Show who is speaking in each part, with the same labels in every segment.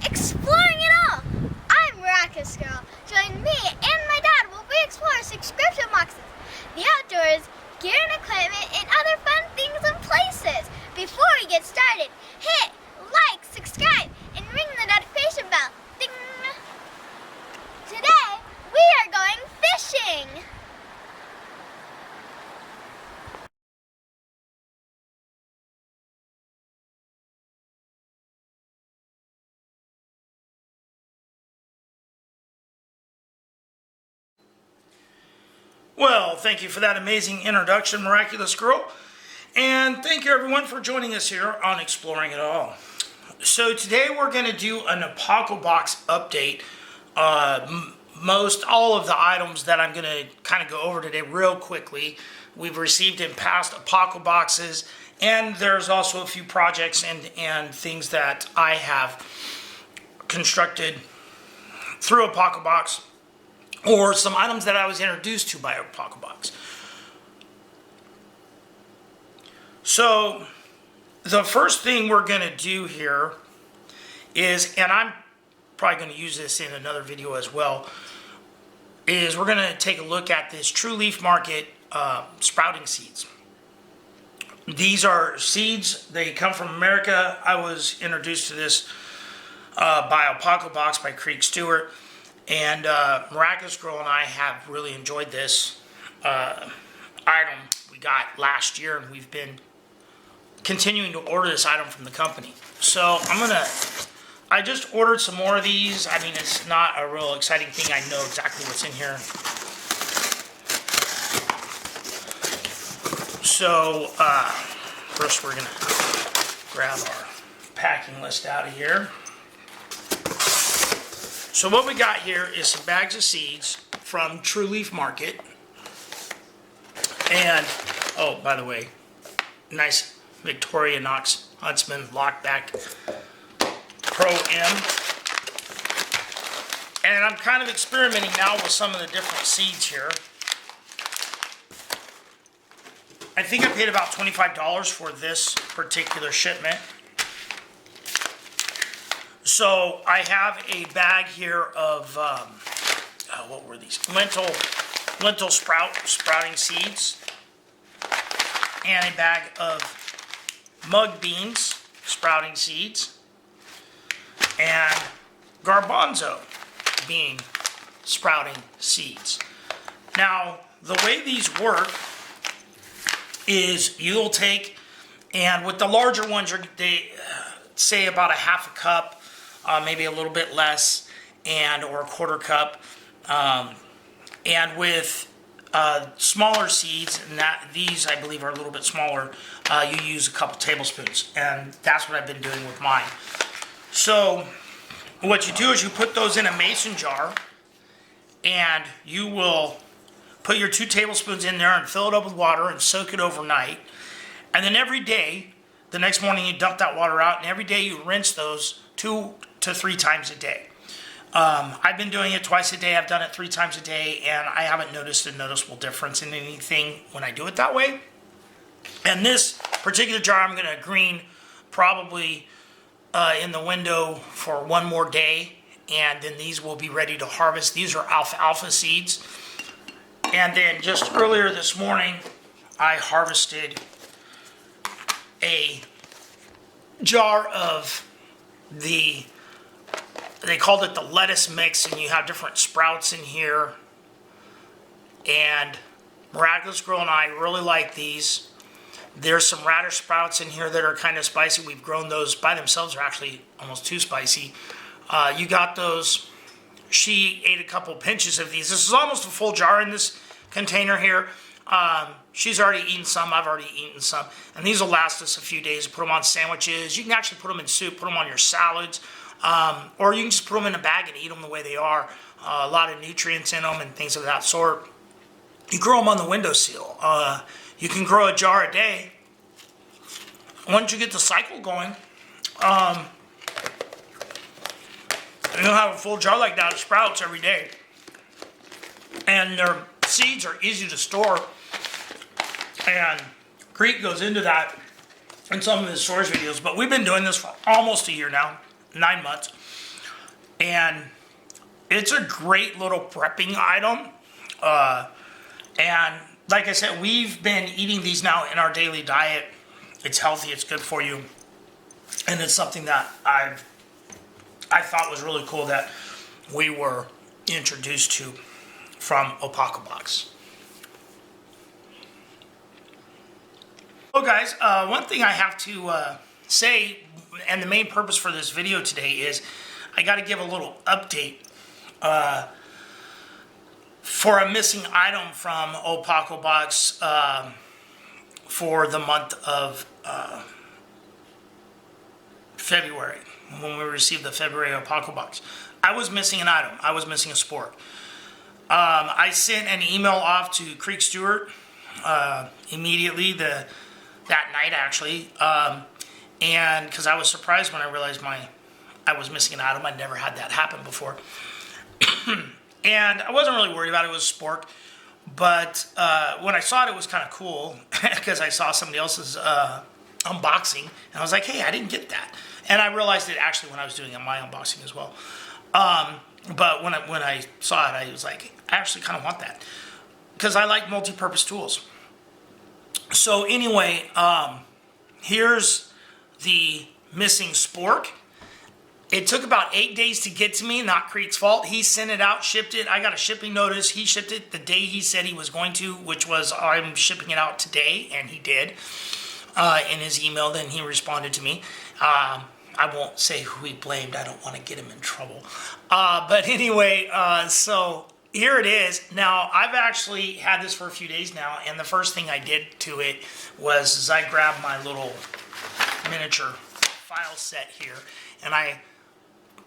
Speaker 1: exploring it all. I'm Miraculous Girl. Join me and my dad while we explore subscription boxes, the outdoors, gear and equipment, and other fun things and places. Before we get started, hit like, subscribe, and ring the notification bell. Ding! Today, we are going fishing.
Speaker 2: Well, thank you for that amazing introduction, Miraculous Girl. And thank you everyone for joining us here on Exploring It All. So today we're going to do an Apocabox update. All of the items that I'm going to kind of go over today real quickly, we've received in past Apocaboxes, and there's also a few projects and things that I have constructed through Apocabox, or some items that I was introduced to by Apocabox. So the first thing we're going to do here is, and I'm probably going to use this in another video as well, is we're going to take a look at this True Leaf Market sprouting seeds. These are seeds. They come from America. I was introduced to this by Apocabox by Creek Stewart. And Miraculous Girl and I have really enjoyed this item we got last year, and we've been continuing to order this item from the company. So I just ordered some more of these. I mean, it's not a real exciting thing. I know exactly what's in here. So first we're gonna grab our packing list out of here. So what we got here is some bags of seeds from True Leaf Market. And, oh, by the way, nice Victorinox Huntsman Lockback Pro M. And I'm kind of experimenting now with some of the different seeds here. I think I paid about $25 for this particular shipment. So I have a bag here of, what were these? Lentil sprouting seeds. And a bag of mug beans sprouting seeds. And garbanzo bean sprouting seeds. Now, the way these work is you'll take, and with the larger ones, they say about a half a cup, maybe a little bit less, or a quarter cup. And with smaller seeds, and these I believe are a little bit smaller, you use a couple tablespoons, and that's what I've been doing with mine. So what you do is you put those in a mason jar, and you will put your 2 tablespoons in there and fill it up with water and soak it overnight. And then every day, the next morning you dump that water out, and every day you rinse those 2 to 3 times a day. I've been doing it twice a day. I've done it 3 times a day, and I haven't noticed a noticeable difference in anything when I do it that way. And this particular jar I'm going to green probably in the window for 1 more day, and then these will be ready to harvest. These are alfalfa seeds. And then just earlier this morning, I harvested a jar of they called it the lettuce mix, and you have different sprouts in here. And Miraculous Girl and I really like these. There's some radish sprouts in here that are kind of spicy. We've grown those by themselves. They're actually almost too spicy. You got those. She ate a couple pinches of these. This is almost a full jar in this container here. She's already eaten some. I've already eaten some. And these will last us a few days. Put them on sandwiches. You can actually put them in soup, put them on your salads. Or you can just put them in a bag and eat them the way they are. A lot of nutrients in them and things of that sort. You grow them on the windowsill. You can grow a jar a day. Once you get the cycle going, you'll have a full jar like that of sprouts every day. And their seeds are easy to store. And Creek goes into that in some of his storage videos. But we've been doing this for almost a year now, 9 months. And it's a great little prepping item. And like I said, we've been eating these now in our daily diet. It's healthy, it's good for you. And it's something that I thought was really cool that we were introduced to from Apocabox. Well guys, one thing I have to say, and the main purpose for this video today is I got to give a little update for a missing item from Apocabox for the month of February, when we received the February Apocabox. I was missing an item. I was missing a spork. I sent an email off to Creek Stewart immediately that night, actually, and because I was surprised when I realized I was missing an item. I'd never had that happen before. And I wasn't really worried about it. It was a spork. But when I saw it, it was kind of cool because I saw somebody else's unboxing. And I was like, hey, I didn't get that. And I realized it actually when I was doing my unboxing as well. But when I saw it, I was like, I actually kind of want that. Because I like multi-purpose tools. So anyway, here's the missing spork. It took about 8 days to get to me, not Creek's fault. He sent it out, shipped it. I got a shipping notice. He shipped it the day he said he was going to, which was I'm shipping it out today, and he did. In his email, then he responded to me. I won't say who he blamed. I don't want to get him in trouble. But anyway, so here it is. Now, I've actually had this for a few days now, and the first thing I did to it was I grabbed my little miniature file set here, and I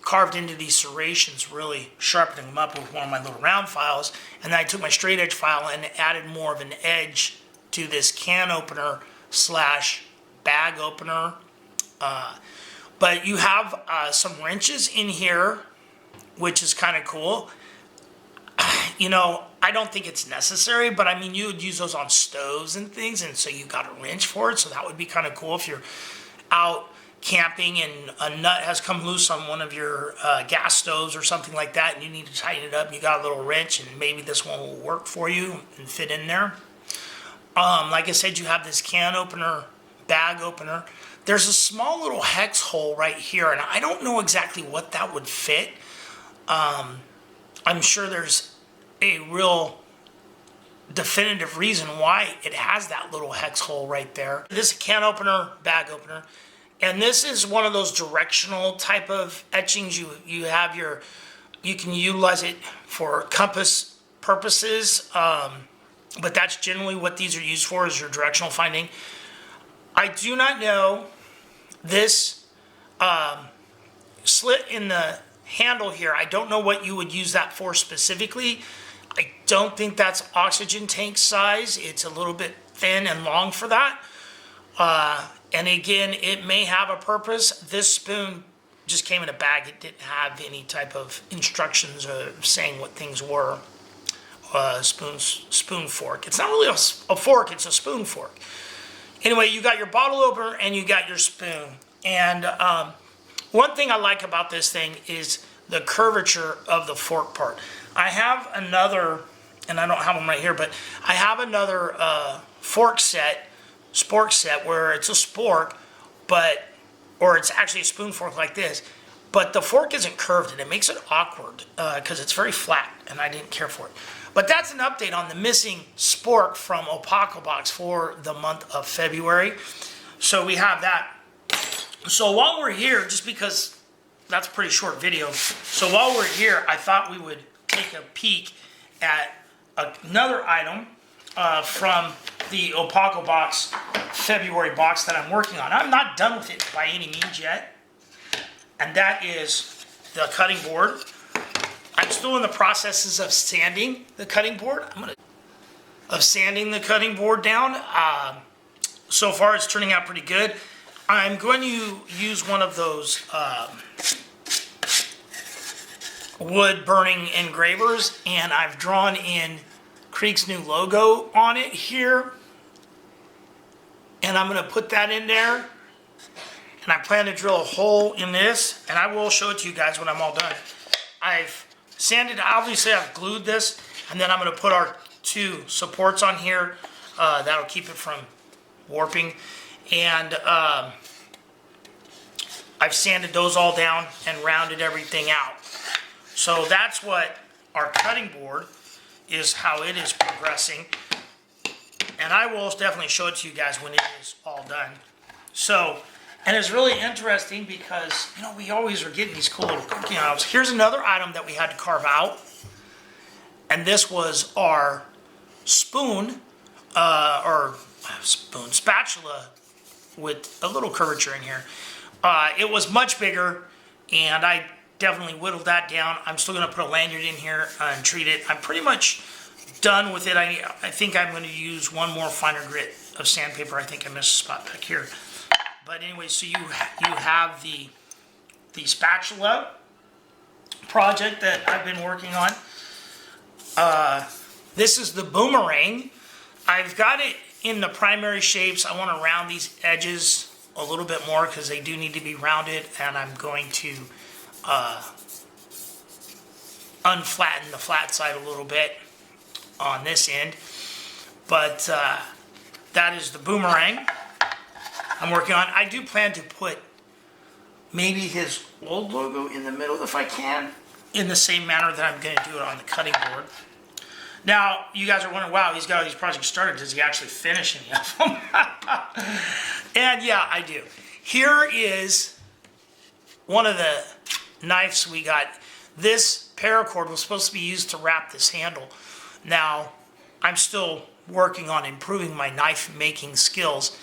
Speaker 2: carved into these serrations, really sharpening them up with one of my little round files, and then I took my straight edge file and added more of an edge to this can opener slash bag opener. But you have some wrenches in here, which is kind of cool. You know, I don't think it's necessary, but I mean, you would use those on stoves and things, and so you got a wrench for it, so that would be kind of cool if you're out camping and a nut has come loose on one of your gas stoves or something like that, and you need to tighten it up, and you got a little wrench, and maybe this one will work for you and fit in there. Like I said, you have this can opener, bag opener. There's a small little hex hole right here, and I don't know exactly what that would fit. I'm sure there's a real definitive reason why it has that little hex hole right there. This is a can opener, bag opener. And this is one of those directional type of etchings. You can utilize it for compass purposes, but that's generally what these are used for, is your directional finding. I do not know this slit in the handle here. I don't know what you would use that for specifically. I don't think that's oxygen tank size. It's a little bit thin and long for that. And again, it may have a purpose. This spoon just came in a bag. It didn't have any type of instructions saying what things were. Spoon fork. It's not really a fork, it's a spoon fork. Anyway, you got your bottle opener and you got your spoon. And one thing I like about this thing is the curvature of the fork part. I have another, and I don't have them right here, but I have another spork set where it's a spork, or it's actually a spoon fork like this, but the fork isn't curved and it makes it awkward because it's very flat and I didn't care for it. But that's an update on the missing spork from Apocabox for the month of February. So we have that. So while we're here, just because that's a pretty short video, so while we're here, I thought we would take a peek at another item from the Apocabox February box that I'm working on. I'm not done with it by any means yet, and that is the cutting board. I'm still in the processes of sanding the cutting board. Sanding the cutting board down. So far, it's turning out pretty good. I'm going to use one of those wood burning engravers, and I've drawn in Creek's new logo on it here, and I'm going to put that in there, and I plan to drill a hole in this, and I will show it to you guys when I'm all done. I've sanded, obviously I've glued this, and then I'm going to put our 2 supports on here. That'll keep it from warping. And I've sanded those all down and rounded everything out. So that's what our cutting board is, how it is progressing. And I will definitely show it to you guys when it is all done. So, and it's really interesting because, you know, we always are getting these cool little cookie items. Here's another item that we had to carve out. And this was our spoon, spatula with a little curvature in here. It was much bigger, and I definitely whittled that down. I'm still going to put a lanyard in here and treat it. I'm pretty much done with it. I think I'm going to use one more finer grit of sandpaper. I think I missed a spot back here. But anyway, so you have the spatula project that I've been working on. This is the Boomerang. I've got it in the primary shapes. I want to round these edges a little bit more because they do need to be rounded, and I'm going to unflatten the flat side a little bit on this end. But that is the Boomerang I'm working on. I do plan to put maybe his old logo in the middle if I can, in the same manner that I'm going to do it on the cutting board. Now, you guys are wondering, wow, he's got all these projects started. Does he actually finish any of them? And yeah, I do. Here is one of the knives we got. This paracord was supposed to be used to wrap this handle. Now, I'm still working on improving my knife making skills.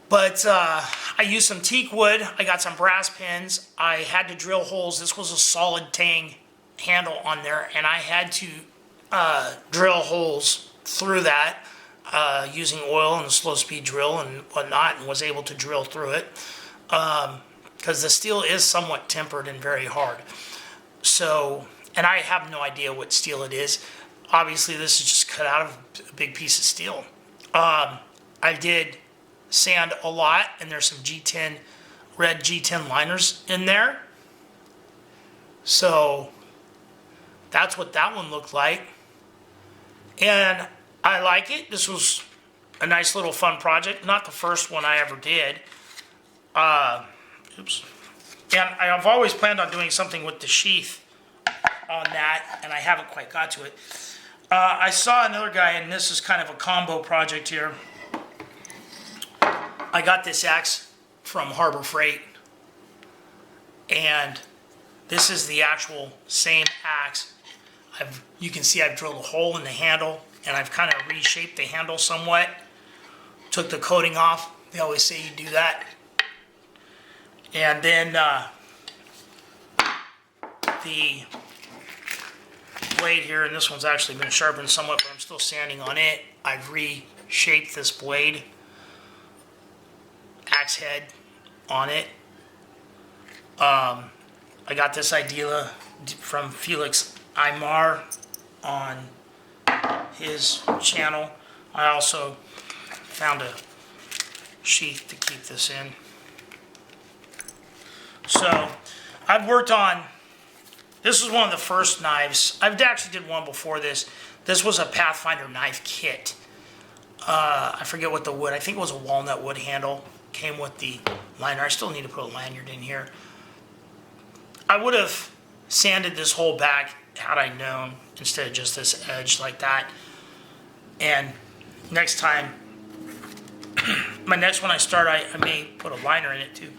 Speaker 2: But I used some teak wood. I got some brass pins. I had to drill holes. This was a solid tang handle on there, and I had to drill holes through that using oil and a slow speed drill and whatnot, and was able to drill through it because the steel is somewhat tempered and very hard. So, and I have no idea what steel it is. Obviously, this is just cut out of a big piece of steel. I did sand a lot, and there's some G10, red G10 liners in there. So that's what that one looked like. And I like it. This was a nice little fun project. Not the first one I ever did. Oops. And I've always planned on doing something with the sheath on that, and I haven't quite got to it. I saw another guy, and this is kind of a combo project here. I got this axe from Harbor Freight, and this is the actual same axe. You can see I've drilled a hole in the handle, and I've kind of reshaped the handle somewhat. Took the coating off. They always say you do that. And then the blade here, and this one's actually been sharpened somewhat, but I'm still sanding on it. I've reshaped this blade, axe head on it. I got this idea from Felix Aymar on his channel. I also found a sheath to keep this in. So I've worked on, this was one of the first knives. I've actually did one before this. This was a Pathfinder knife kit. I forget what the wood, I think it was a walnut wood handle. Came with the liner. I still need to put a lanyard in here. I would have sanded this whole back had I known, instead of just this edge like that. And next time, my next one I start, I may put a liner in it too.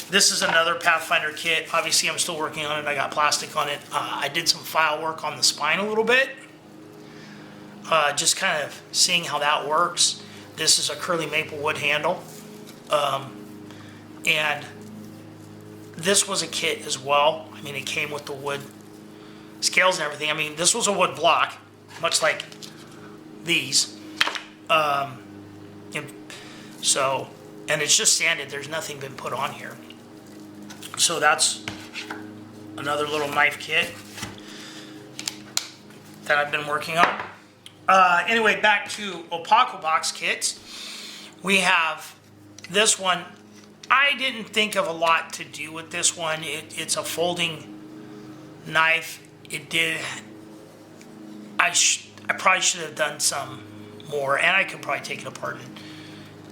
Speaker 2: This is another Pathfinder kit. Obviously, I'm still working on it. I got plastic on it. I did some file work on the spine a little bit. Just kind of seeing how that works. This is a curly maple wood handle. And this was a kit as well. I mean, it came with the wood scales and everything. I mean, this was a wood block, much like these. And it's just sanded. There's nothing been put on here. So that's another little knife kit that I've been working on. Anyway, back to Apocabox kits. We have this one. I didn't think of a lot to do with this one. It's a folding knife, it did. I probably should have done some more, and I could probably take it apart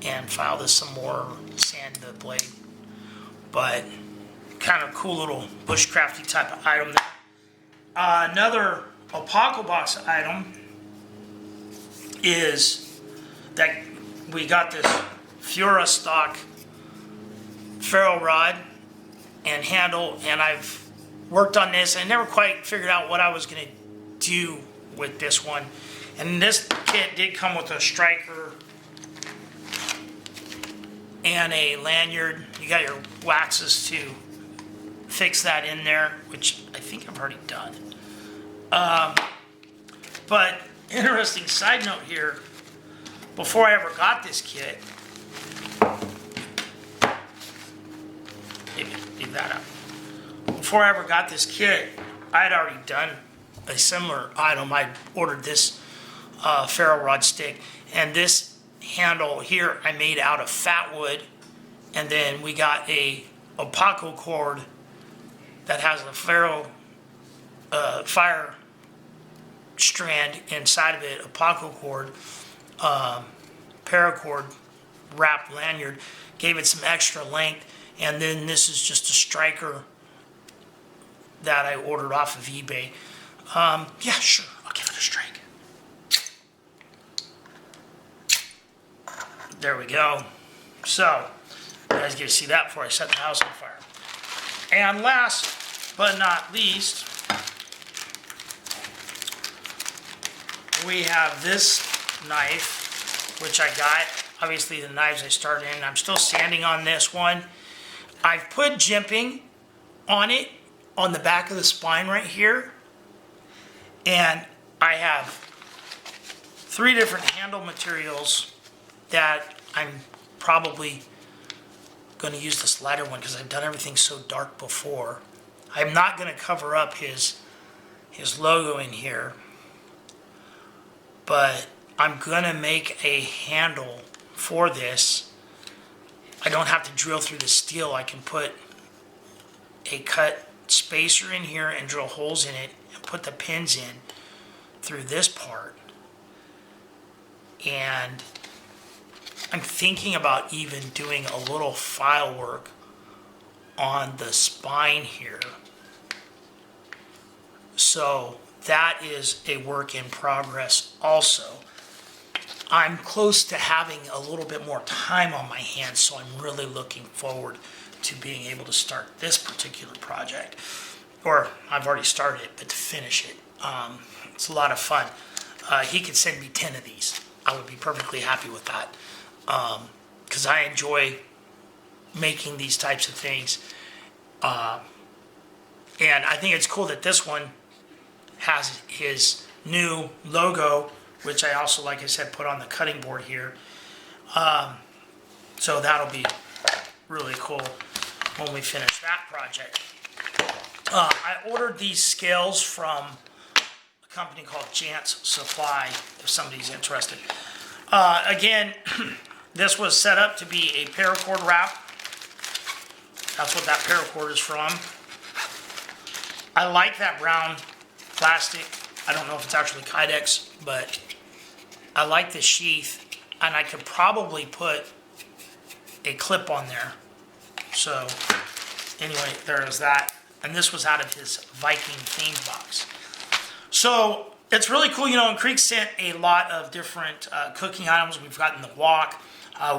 Speaker 2: and file this some more, sand the blade. But kind of cool little bushcrafty type of item there. Another Apocabox item is that we got this Fiora stock ferrule rod and handle, and I've worked on this. I never quite figured out what I was going to do with this one. And this kit did come with a striker and a lanyard. You got your waxes to fix that in there, which I think I've already done. But interesting side note here, before I ever got this kit, maybe leave that up. Before I ever got this kit, I had already done a similar item. I ordered this ferrule rod stick, and this handle here I made out of fat wood, and then we got a Apoco cord that has a ferrule fire strand inside of it, Apoco cord, paracord wrapped lanyard, gave it some extra length, and then this is just a striker that I ordered off of eBay. Yeah, sure, I'll give it a strike. There we go. So, you guys get to see that before I set the house on fire. And last but not least, we have this knife, which I got. Obviously, the knives I started in. I'm still sanding on this one. I've put jimping on it, on the back of the spine right here. And I have 3 different handle materials that I'm probably going to use this lighter one because I've done everything so dark before. I'm not going to cover up his logo in here, but I'm going to make a handle for this. I don't have to drill through the steel. I can put a cut spacer in here and drill holes in it and put the pins in through this part. And I'm thinking about even doing a little file work on the spine here. So that is a work in progress also. I'm close to having a little bit more time on my hands, so I'm really looking forward to being able to start this particular project. Or I've already started it, but to finish it. It's a lot of fun. He could send me 10 of these. I would be perfectly happy with that. Because I enjoy making these types of things. And I think it's cool that this one has his new logo, which I also, like I said, put on the cutting board here. So that'll be really cool when we finish that project. I ordered these scales from a company called Jant's Supply, if somebody's interested. Again, this was set up to be a paracord wrap. That's what that paracord is from. I like that brown plastic. I don't know if it's actually Kydex, but I like the sheath, and I could probably put a clip on there. So anyway, there is that. And this was out of his Viking themed box. So it's really cool. You know, and Creek sent a lot of different cooking items. We've gotten the wok.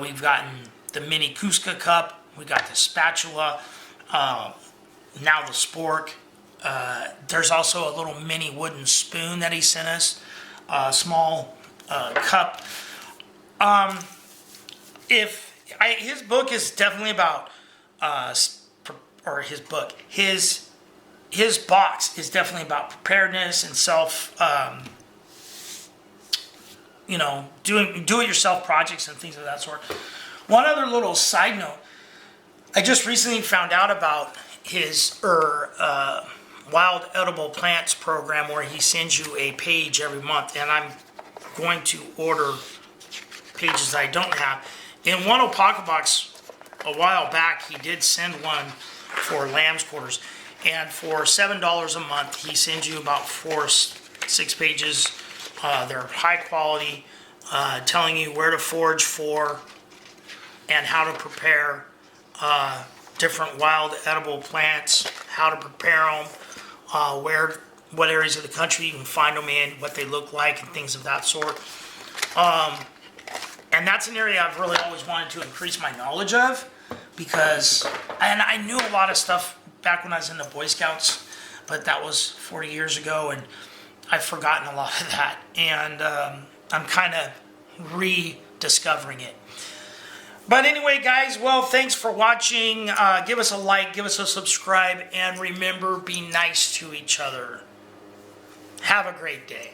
Speaker 2: We've gotten the mini Cusca cup. We got the spatula. Now the spork. There's also a little mini wooden spoon that he sent us. A small cup. His book is definitely about, his box is definitely about preparedness and self, do-it-yourself projects and things of that sort. One other little side note, I just recently found out about his Wild Edible Plants program where he sends you a page every month, and I'm going to order pages I don't have. In one Apocabox a while back, he did send one for lamb's quarters, And for $7 a month, he sends you about 6 pages. They're high quality, telling you where to forage for and how to prepare different wild edible plants, how to prepare them, what areas of the country you can find them in, what they look like, and things of that sort. And that's an area I've really always wanted to increase my knowledge of, because, and I knew a lot of stuff back when I was in the Boy Scouts, but that was 40 years ago, and I've forgotten a lot of that, and I'm kind of rediscovering it. But anyway, guys, well, thanks for watching. Give us a like, give us a subscribe, and remember, be nice to each other. Have a great day.